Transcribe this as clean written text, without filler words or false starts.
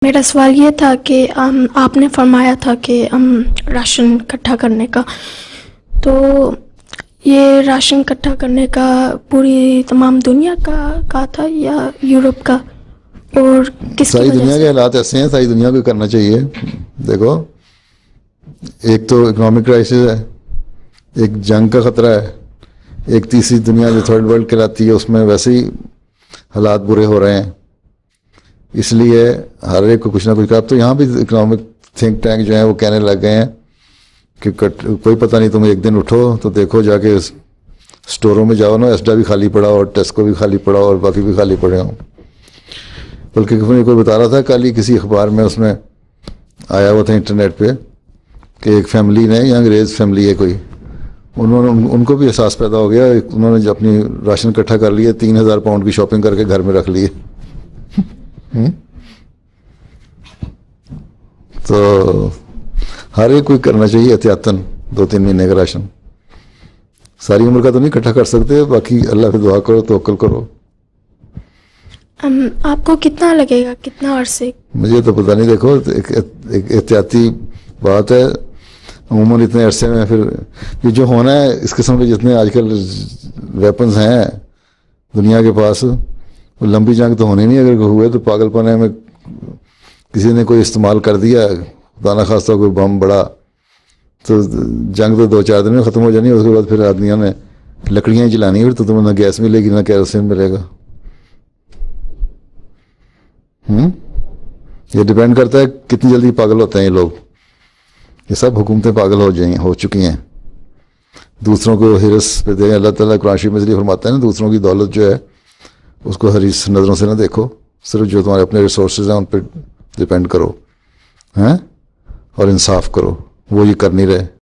मेरा सवाल ये था कि आपने फरमाया था कि राशन इकट्ठा करने का, तो ये राशन इकट्ठा करने का पूरी तमाम दुनिया का था या यूरोप का, और किसकी सारी वजह दुनिया के से? हालात ऐसे हैं, सारी दुनिया को करना चाहिए। देखो, एक तो इकोनॉमिक क्राइसिस है, एक जंग का ख़तरा है, एक तीसरी दुनिया जो थर्ड वर्ल्ड कहलाती है उसमें वैसे ही हालात बुरे हो रहे हैं। इसलिए हर एक को कुछ ना कुछ कर। अब तो यहाँ भी इकोनॉमिक थिंक टैंक जो है वो कहने लग गए हैं कि कोई पता नहीं, तुम एक दिन उठो तो देखो जाके स्टोरों में जाओ ना, एसडा भी खाली पड़ा और टेस्को भी खाली पड़ा और बाकी भी खाली पड़े हों। बल्कि कोई बता रहा था कल ही किसी अखबार में, उसमें आया हुआ था इंटरनेट पे कि एक फैमिली ने, या अंग्रेज़ फैमिली है कोई, उनको भी एहसास पैदा हो गया, उन्होंने जो अपनी राशन इकट्ठा कर लिए, 3,000 पाउंड की शॉपिंग करके घर में रख लिए। तो हर एक कोई करना चाहिए एहतियातन 2-3 महीने का राशन। सारी उम्र का तो नहीं इकट्ठा कर सकते, बाकी अल्लाह से दुआ करो, तवक्कल करो। आपको कितना लगेगा, कितना अरसे? मुझे तो पता नहीं। देखो, एक एहतियाती बात है। अमूमन इतने अरसे में फिर ये जो होना है, इस किस्म के जितने आजकल वेपन्स हैं दुनिया के पास, वो लंबी जंग तो होनी नहीं। अगर हुए तो पागलपन में किसी ने कोई इस्तेमाल कर दिया, खुदा न खास्ता कोई बम बड़ा, तो जंग तो 2-4 दिन में ख़त्म हो जानी है। उसके बाद फिर आदमियों ने लकड़ियाँ ही जलानी है, फिर तो तुम्हें ना गैस मिलेगी ना केरोसिन मिलेगा। ये डिपेंड करता है कितनी जल्दी पागल होते हैं ये लोग। ये सब हुकूमतें पागल हो चुकी हैं, दूसरों को हिरस पे दे। अल्लाह ताला कुरान शरीफ में इसलिए फरमाता है ना, दूसरों की दौलत जो है उसको हरीस नज़रों से ना देखो, सिर्फ जो तुम्हारे अपने रिसोर्सेज हैं उन पर डिपेंड करो, हैं, और इंसाफ करो। वो ये कर नहीं रहे।